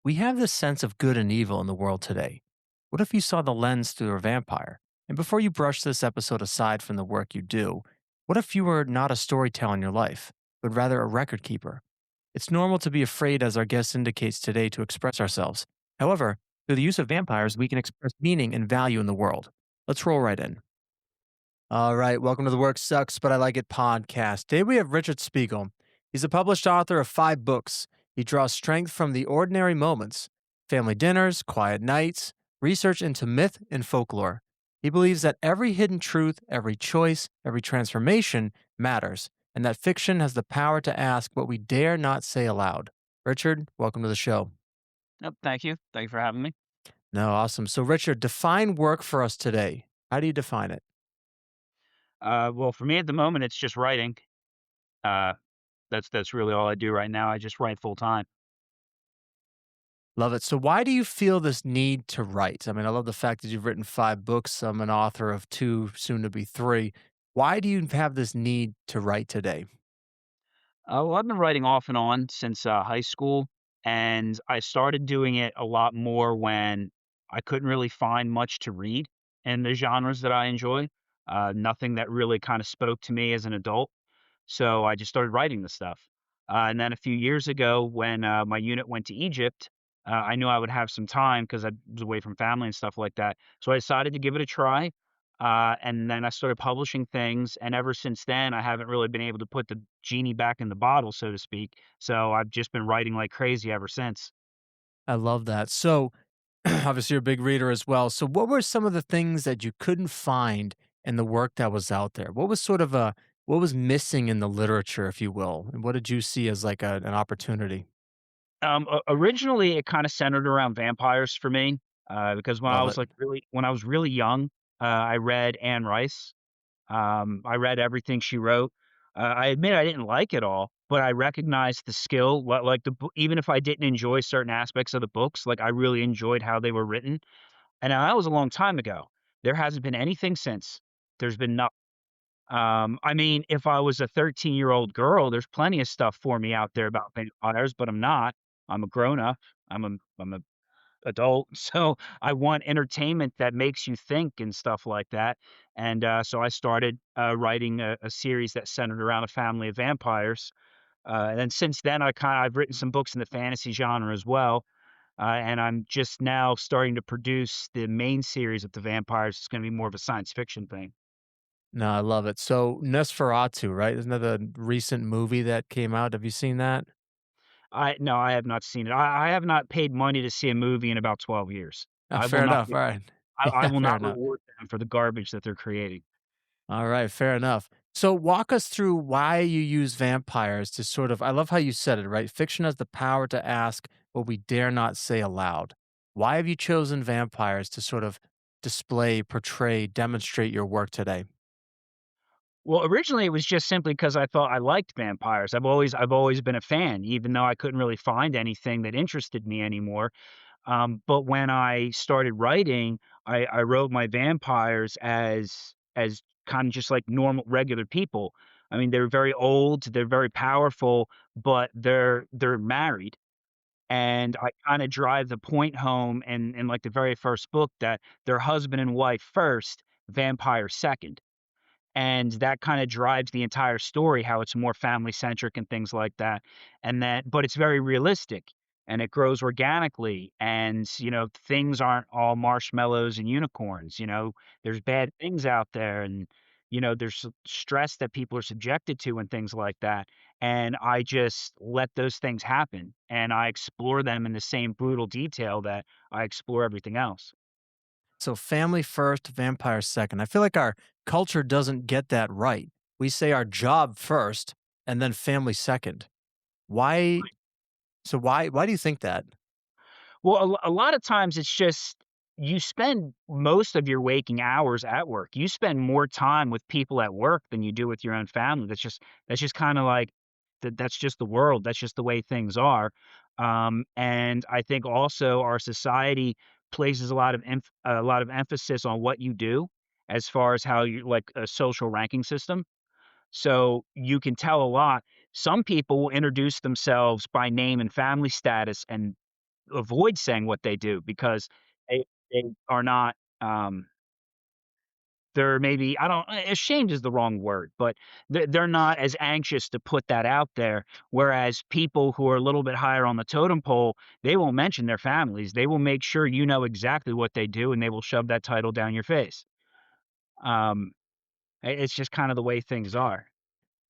We have this sense of good and evil in the world today. What if you saw the lens through a vampire? And before you brush this episode aside from the work you do, what if you were not a storyteller in your life, but rather a record keeper? It's normal to be afraid, as our guest indicates today, to express ourselves. However, through the use of vampires, we can express meaning and value in the world. Let's roll right in. All right, welcome to the Work Sucks, but I Like It podcast. Today we have Richard Spiegel. He's a published author of 5 books. He draws strength from the ordinary moments, family dinners, quiet nights, research into myth and folklore. He believes that every hidden truth, every choice, every transformation matters, and that fiction has the power to ask what we dare not say aloud. Richard, welcome to the show. Yep, thank you. Thank you for having me. No, awesome. So, Richard, define work for us today. How do you define it? Well, for me at the moment, it's just writing. Uh, that's really all I do right now. I just write full time. Love it. So, why do you feel this need to write? I mean, I love the fact that you've written 5 books. I'm an author of two, soon to be three. Why do you have this need to write today? Well, I've been writing off and on since high school, and I started doing it a lot more when I couldn't really find much to read in the genres that I enjoy. Nothing that really kind of spoke to me as an adult. So I just started writing the stuff. And then a few years ago, when my unit went to Egypt, I knew I would have some time because I was away from family and stuff like that. So I decided to give it a try. And then I started publishing things. And ever since then, I haven't really been able to put the genie back in the bottle, so to speak. So I've just been writing like crazy ever since. I love that. So, obviously, you're a big reader as well. So, what were some of the things that you couldn't find in the work that was out there? What was sort of what was missing in the literature, if you will? And what did you see as like an opportunity? Originally, it kind of centered around vampires for me because Love it. when I was really young, I read Anne Rice. I read everything she wrote. I admit I didn't like it all, but I recognized the skill. Like even if I didn't enjoy certain aspects of the books, like I really enjoyed how they were written. And that was a long time ago. There hasn't been anything since. There's been nothing. I mean, if I was a 13-year-old girl, there's plenty of stuff for me out there about vampires, but I'm not. I'm a grown up. I'm a adult, so I want entertainment that makes you think and stuff like that. And so I started writing a series that centered around a family of vampires. And then since then, I've written some books in the fantasy genre as well. And I'm just now starting to produce the main series of the vampires. It's going to be more of a science fiction thing. No, I love it. So, Nosferatu, right? Isn't that the recent movie that came out? Have you seen that? I No, I have not seen it. I have not paid money to see a movie in about 12 years. I will Fair not. enough. All right. I Yeah, will fair not enough. reward them for the garbage that they're creating. All right, fair enough. So walk us through why you use vampires to sort of I love how you said it, right? Fiction has the power to ask what we dare not say aloud. Why have you chosen vampires to sort of display, portray, demonstrate your work today? Well, originally, it was just simply because I thought I liked vampires. I've always been a fan, even though I couldn't really find anything that interested me anymore. But when I started writing, I wrote my vampires as kind of just like normal, regular people. I mean, they're very old, they're very powerful, but they're married. And I kinda drive the point home in, like, the very first book that they're husband and wife first, vampire second. And that kinda drives the entire story, how it's more family-centric and things like that, and that but it's very realistic, and it grows organically, and, things aren't all marshmallows and unicorns, there's bad things out there, and, there's stress that people are subjected to and things like that, and I just let those things happen, and I explore them in the same brutal detail that I explore everything else. So family first, vampire second. I feel like our culture doesn't get that right. We say our job first and then family second. Why why do you think that? Well, a lot of times it's just you spend most of your waking hours at work. You spend more time with people at work than you do with your own family. That's just kind of like that's just the world. That's just the way things are. And I think also our society places a lot of emphasis on what you do as far as how you like a social ranking system. So you can tell a lot. Some people will introduce themselves by name and family status, and avoid saying what they do because they are not, they're maybe I don't ashamed is the wrong word, but they're not as anxious to put that out there, whereas people who are a little bit higher on the totem pole, they won't mention their families. They will make sure you know exactly what they do, and they will shove that title down your face. Um, it's just kinda the way things are.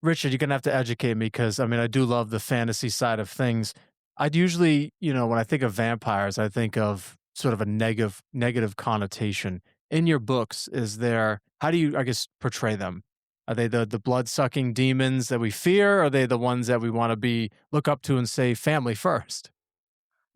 Richard, you're gonna have to educate me because I mean I do love the fantasy side of things. I'd usually, when I think of vampires, I think of sort of a negative connotation. In your books, is there how do you, I guess, portray them? Are they the blood sucking demons that we fear? Or are they the ones that we want to be look up to and say family first?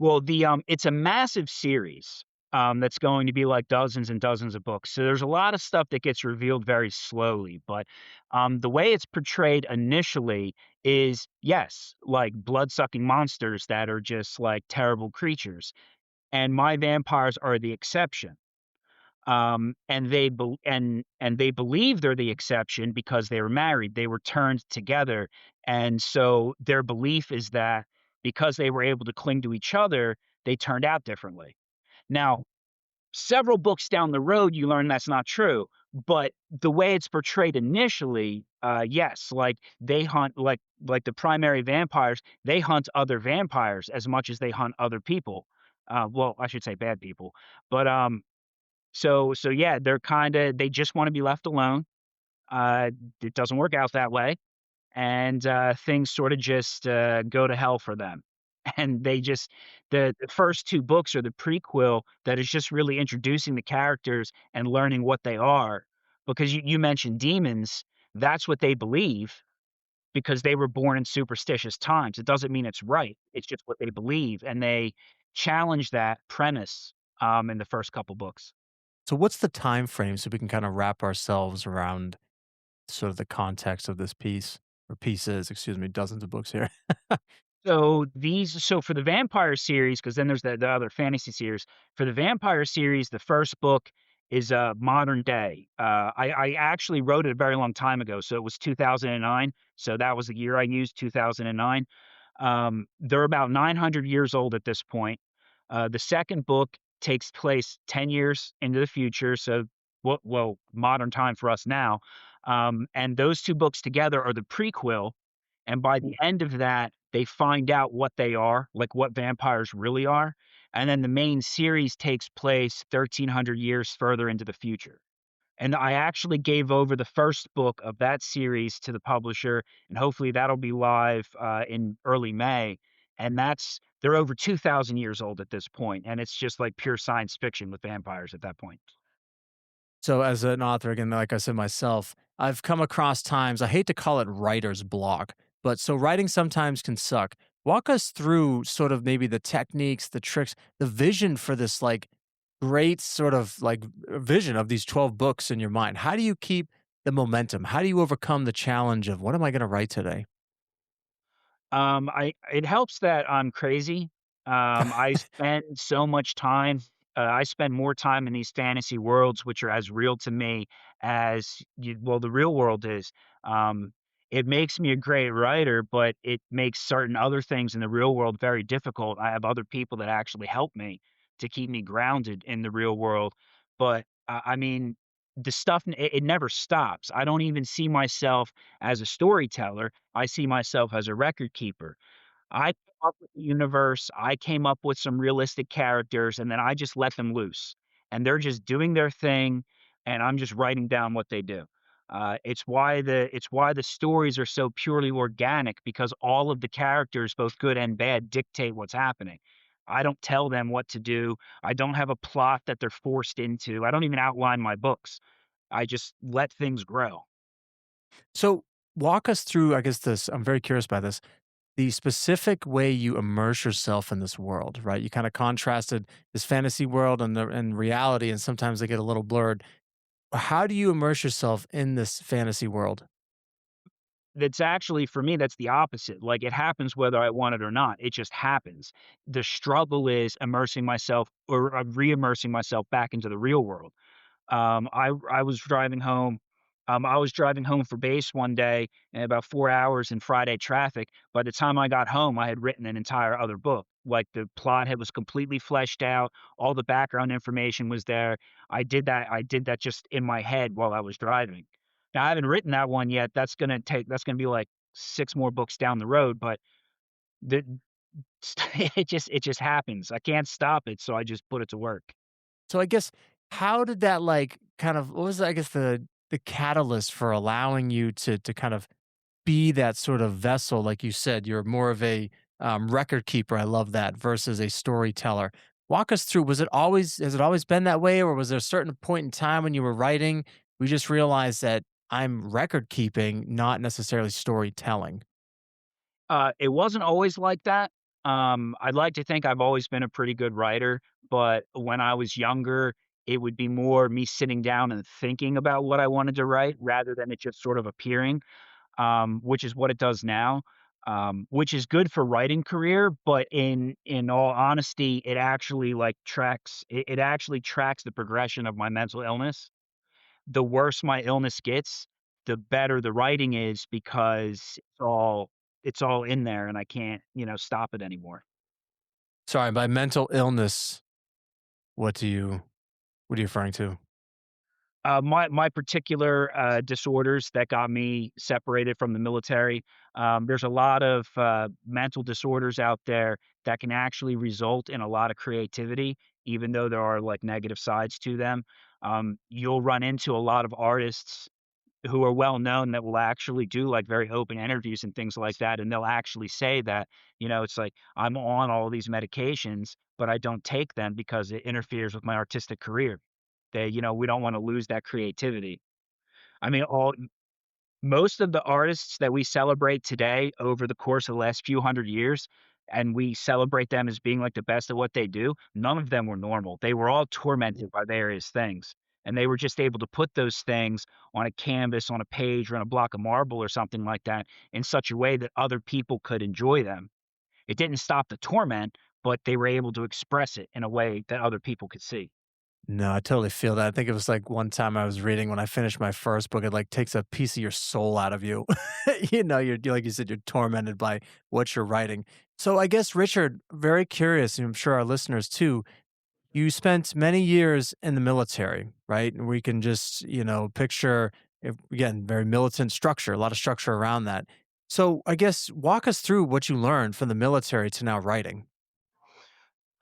Well, it's a massive series, that's going to be like dozens and dozens of books. So there's a lot of stuff that gets revealed very slowly, but, the way it's portrayed initially is, yes, like blood-sucking monsters that are just like terrible creatures, and my vampires are the exception. And they believe they're the exception because they were married. They were turned together, and so their belief is that because they were able to cling to each other, they turned out differently. Now, several books down the road, you learn that's not true, but the way it's portrayed initially, yes, like they hunt like the primary vampires, they hunt other vampires as much as they hunt other people. Well, I should say bad people, but so yeah, they just wanna be left alone. Uh, it doesn't work out that way, and, things sorta just, go to hell for them. And they just the first 2 books are the prequel that is just really introducing the characters and learning what they are. Because you mentioned demons, that's what they believe because they were born in superstitious times. It doesn't mean it's right, it's just what they believe, and they challenge that premise, in the first couple books. So what's the time frame so we can kind of wrap ourselves around sort of the context of this piece or pieces, excuse me, dozens of books here. So for the vampire series, because then there's the other fantasy series. For the vampire series, the first book is, modern day. I actually wrote it a very long time ago, so it was 2009, so that was the year I used, 2009. They're about 900 years old at this point. The second book takes place 10 years into the future, so well, modern time for us now. And those 2 books together are the prequel, and by the end of that, they find out what they are, like what vampires really are, and then the main series takes place 1,300 years further into the future. And I actually gave over the first book of that series to the publisher, and hopefully that'll be live, in early May, and they're over 2,000 years old at this point, and it's just like pure science fiction with vampires at that point. So, as an author, again, like I said myself, I've come across times, I hate to call it writer's block, but so writing sometimes can suck. Walk us through sort of maybe the techniques, the tricks, the vision for this like great sort of like vision of these 12 books in your mind. How do you keep the momentum? How do you overcome the challenge of what am I going to write today? I It helps that I'm crazy. I spend so much time. I spend more time in these fantasy worlds, which are as real to me as well, the real world is. Um, it makes me a great writer, but it makes certain other things in the real world very difficult. I have other people that actually help me to keep me grounded in the real world. But I mean, the stuff it never stops. I don't even see myself as a storyteller. I see myself as a record keeper. I came up with the universe, I came up with some realistic characters, and then I just let them loose. And they're just doing their thing, and I'm just writing down what they do. It's why the stories are so purely organic because all of the characters, both good and bad, dictate what's happening. I don't tell them what to do. I don't have a plot that they're forced into. I don't even outline my books. I just let things grow. So, walk us through, I guess, this, I'm very curious about this, the specific way you immerse yourself in this world, right? You kind of contrasted this fantasy world and reality, and sometimes they get a little blurred. How do you immerse yourself in this fantasy world? That's actually for me, that's the opposite. Like, it happens whether I want it or not. It just happens. The struggle is immersing myself or re-immersing myself back into the real world. I was driving home. I was driving home for base one day and about 4 hours in Friday traffic. By the time I got home, I had written an entire other book. Like, the plot had was completely fleshed out, all the background information was there. I did that just in my head while I was driving. Now, I haven't written that one yet. That's gonna be, like, 6 more books down the road, but the it just happens. I can't stop it, so I just put it to work. So I guess how did that like kind of what was I guess the catalyst for allowing you to kind of be that sort of vessel, like you said, you're more of a record keeper. I love that versus a storyteller. Walk us through. Was it always has it always been that way, or was there a certain point in time when you were writing, we just realized that I'm record keeping, not necessarily storytelling? It wasn't always like that. I'd like to think I've always been a pretty good writer, but when I was younger, it would be more me sitting down and thinking about what I wanted to write rather than it just sort of appearing, which is what it does now, which is good for writing career. But in all honesty, it actually tracks the progression of my mental illness. The worse my illness gets, the better the writing is because it's all in there and I can't, stop it anymore. Sorry, by mental illness, what do you what are you referring to? My particular, disorders that got me separated from the military, there's a lot of, mental disorders out there that can actually result in a lot of creativity, even though there are, like, negative sides to them. You'll run into a lot of artists who are well known that will actually do, like, very open interviews and things like that, and they'll actually say that, it's like, "I'm on all these medications, but I don't take them because it interferes with my artistic career." We don't wanna lose that creativity. I mean, all most of the artists that we celebrate today over the course of the last few hundred years, and we celebrate them as being, like, the best at what they do, none of them were normal. They were all tormented by various things, and they were just able to put those things on a canvas, on a page, or on a block of marble or something like that in such a way that other people could enjoy them. It didn't stop the torment, but they were able to express it in a way that other people could see. No, I totally feel that. I think it was like one time I was reading when I finished my first book, it like takes a piece of your soul out of you. Like you said, you're tormented by what you're writing. So I guess, Richard, very curious, and I'm sure our listeners too. You spent many years in the military, right? And we can just, picture, again, very militant structure, a lot of structure around that. So I guess walk us through what you learned from the military to now writing.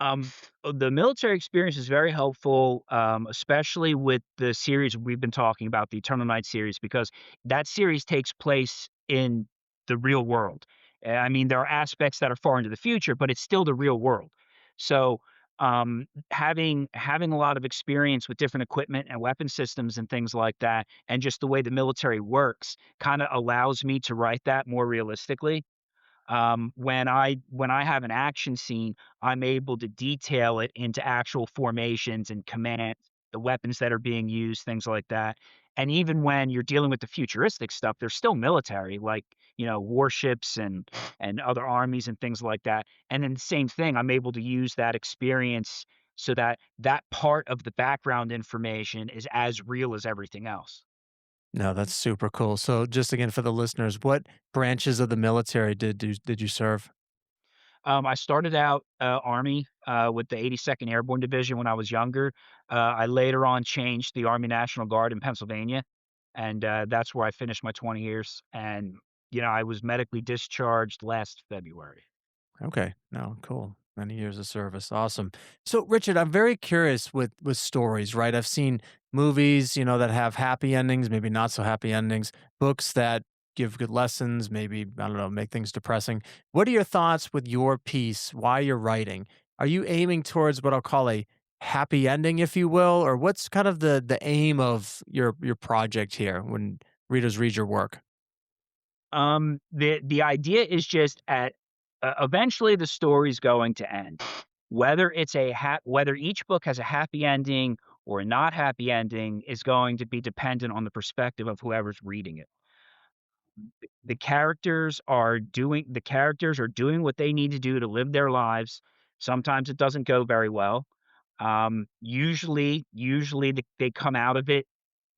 Um, the military experience is very helpful, especially with the series we've been talking about, the Eternal Night series, because that series takes place in the real world. I mean, there are aspects that are far into the future, but it's still the real world. So, having a lot of experience with different equipment and weapon systems and things like that, and just the way the military works, kind of allows me to write that more realistically. When I have an action scene, I'm able to detail it into actual formations and commands, the weapons that are being used, things like that. And even when you're dealing with the futuristic stuff, they're still military, like, warships and other armies and things like that. And then the same thing, I'm able to use that experience so that that part of the background information is as real as everything else. No, that's super cool. So just again for the listeners, what branches of the military did you serve? I started out, Army, with the 82nd Airborne Division when I was younger. I later on changed the Army National Guard in Pennsylvania, and, that's where I finished my 20 years, and, I was medically discharged last February. Okay. No, cool. Many years of service. Awesome. So, Richard, I'm very curious with stories, right? I've seen movies, that have happy endings, maybe not so happy endings, books that give good lessons, maybe, I don't know, make things depressing. What are your thoughts with your piece, why you're writing? Are you aiming towards what I'll call a happy ending, if you will, or what's kind of the aim of your project here when readers read your work? The idea is just eventually the story's going to end. Whether each book has a happy ending or a not happy ending is going to be dependent on the perspective of whoever's reading it. The characters are doing what they need to do to live their lives. Sometimes it doesn't go very well. Usually they come out of it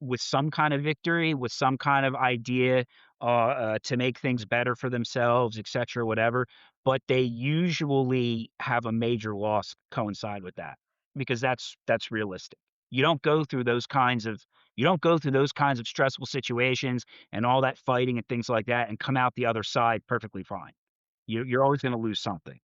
with some kind of victory, with some kind of idea, to make things better for themselves, et cetera, whatever, but they usually have a major loss coincide with that because that's realistic. You don't go through those kinds of you don't go through those kinds of stressful situations and all that fighting and things like that and come out the other side perfectly fine. You're always gonna lose something.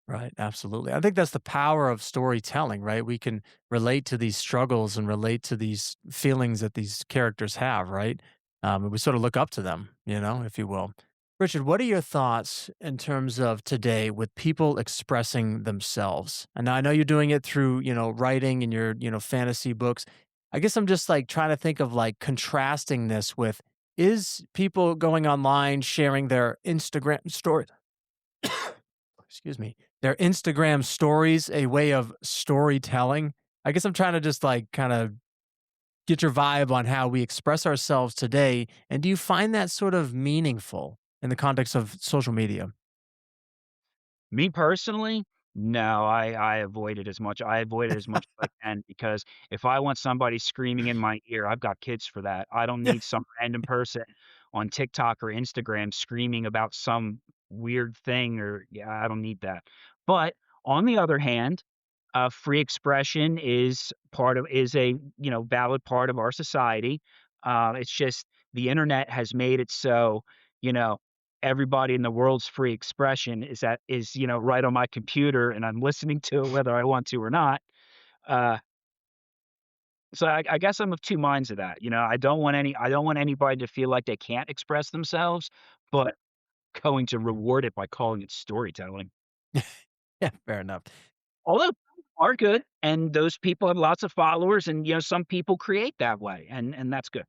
Right, absolutely. I think that's the power of storytelling, right? We can relate to these struggles and relate to these feelings that these characters have, right? And we sort of look up to them, if you will. Richard, what are your thoughts in terms of today with people expressing themselves? And I know you're doing it through, writing and your, fantasy books. I guess I'm just like trying to think of like contrasting this with is people going online sharing their Instagram story excuse me, their Instagram stories a way of storytelling? I guess I'm trying to just like kind of get your vibe on how we express ourselves today. And do you find that sort of meaningful in the context of social media? Me personally, no, I avoid it as much. I avoid it as much as I can because if I want somebody screaming in my ear, I've got kids for that. I don't Yeah. need some random person on TikTok or Instagram screaming about some weird thing or yeah, I don't need that. But on the other hand, free expression is a valid part of our society. It's just the internet has made it so you know everybody in the world's free expression is right on my computer and I'm listening to it whether I want to or not. Uh, so I guess I'm of two minds of that. I don't want anybody to feel like they can't express themselves, but going to reward it by calling it storytelling. Yeah, fair enough. Although some are good, and those people have lots of followers, and, some people create that way, and that's good.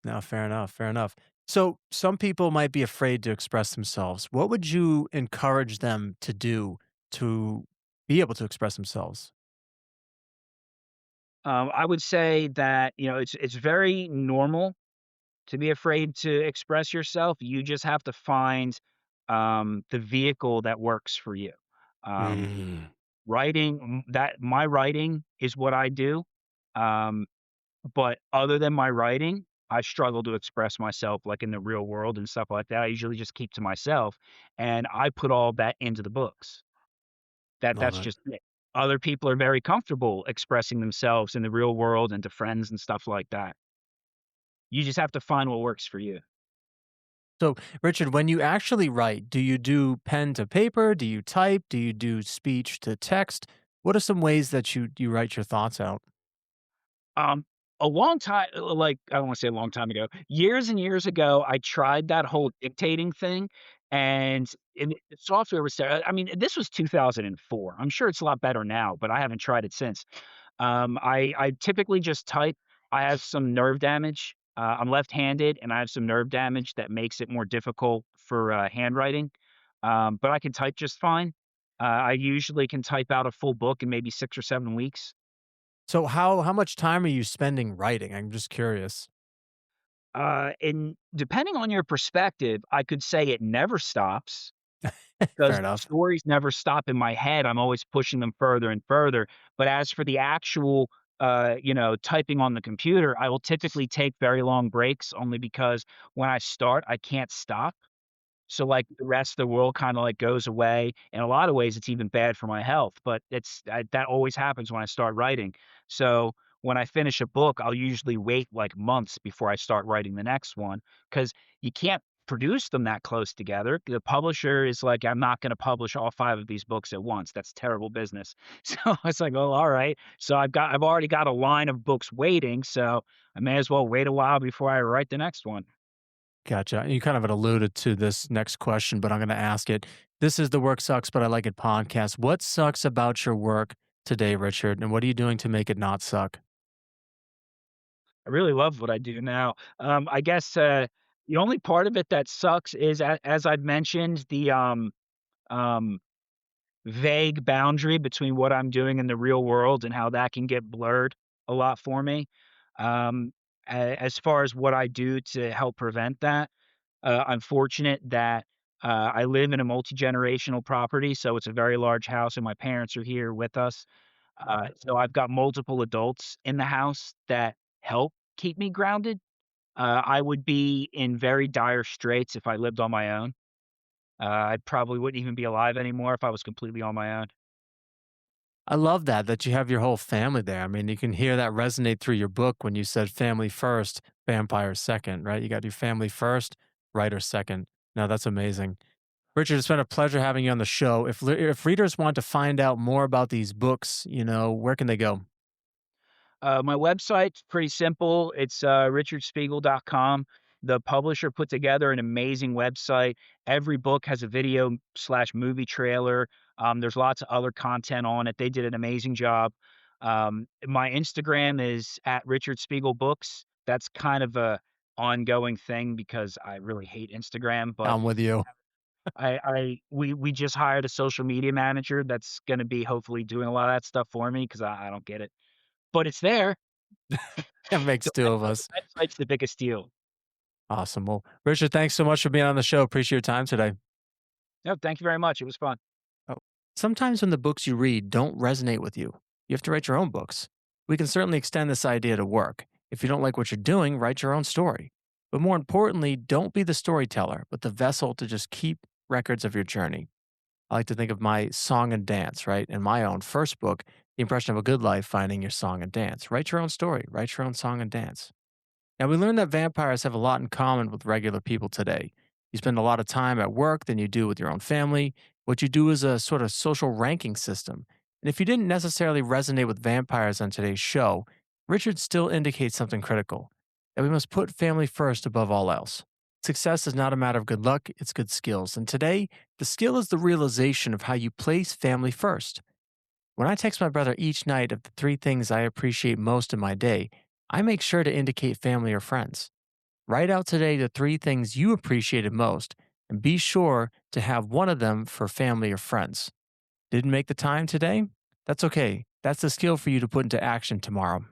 No, fair enough. Fair enough. So some people might be afraid to express themselves. What would you encourage them to do to be able to express themselves? I would say that, it's very normal to be afraid to express yourself. You just have to find, the vehicle that works for you. Um, Mm. my writing is what I do, um, but other than my writing, I struggle to express myself, like, in the real world and stuff like that. I usually just keep to myself, and I put all that into the books. Love That's it. just it. Other people are very comfortable expressing themselves in the real world and to friends and stuff like that. You just have to find what works for you. So, Richard, when you actually write, do you do pen to paper? Do you type? Do you do speech to text? What are some ways that you write your thoughts out? Um, a long time like, I don't wanna say a long time ago, years and years ago, I tried that whole dictating thing, and the software was I mean, this was 2004. I'm sure it's a lot better now, but I haven't tried it since. I typically just type. I have some nerve damage. I'm left-handed, and I have some nerve damage that makes it more difficult for, handwriting, but I can type just fine. I usually can type out a full book in maybe 6 or 7 weeks. So, how much time are you spending writing? I'm just curious. And depending on your perspective, I could say it never stops Fair because the enough. stories never stop in my head. I'm always pushing them further and further. But as for the actual, typing on the computer, I will typically take very long breaks only because when I start, I can't stop. So, like, the rest of the world kinda, like, goes away. In a lot of ways, it's even bad for my health, but that always happens when I start writing. So, when I finish a book, I'll usually wait, like, months before I start writing the next one because you can't produce them that close together. The publisher is like, "I'm not gonna publish all 5 of these books at once. That's terrible business." So, it's like, "Oh, alright." So, I've already got a line of books waiting, so I may as well wait a while before I write the next one. Gotcha. You kind of had alluded to this next question, but I'm going to ask it. This is the Work Sucks, but I Like It podcast. What sucks about your work today, Richard? And what are you doing to make it not suck? I really love what I do now. I guess, the only part of it that sucks is as I've mentioned, the, um, vague boundary between what I'm doing in the real world and how that can get blurred a lot for me. As far as what I do to help prevent that, I'm fortunate that, I live in a multi-generational property, so it's a very large house, and my parents are here with us. So I've got multiple adults in the house that help. keep me grounded. I would be in very dire straits if I lived on my own. I probably wouldn't even be alive anymore if I was completely on my own. I love that you have your whole family there. I mean, you can hear that resonate through your book when you said family first, vampire second, right? You got your family first, writer second. No, that's amazing. Richard, it's been a pleasure having you on the show. If readers want to find out more about these books, where can they go? My website's pretty simple. It's richardspiegel.com. The publisher put together an amazing website. Every book has a video/movie trailer. There's lots of other content on it. They did an amazing job. My Instagram is at Richard Spiegel Books. That's kind of a ongoing thing because I really hate Instagram, but I'm with you. we just hired a social media manager that's gonna be hopefully doing a lot of that stuff for me because I don't get it. But it's there. It makes The two of website us. the website's the biggest deal. Awesome. Well, Richard, thanks so much for being on the show. Appreciate your time today. No, thank you very much. It was fun. Oh, sometimes when the books you read don't resonate with you, you have to write your own books. We can certainly extend this idea to work. If you don't like what you're doing, write your own story. But more importantly, don't be the storyteller, but the vessel to just keep records of your journey. I like to think of my song and dance, right? In my own first book, The Impression of a Good Life, Finding Your Song and Dance. Write your own story, write your own song and dance. Now, we learned that vampires have a lot in common with regular people today. You spend a lot of time at work than you do with your own family. What you do is a sort of social ranking system. And if you didn't necessarily resonate with vampires on today's show, Richard still indicates something critical, that we must put family first above all else. Success is not a matter of good luck, it's good skills. And today, the skill is the realization of how you place family first. When I text my brother each night of the three things I appreciate most in my day, I make sure to indicate family or friends. Write out today the three things you appreciated most and be sure to have one of them for family or friends. Didn't make the time today? That's okay. That's the skill for you to put into action tomorrow.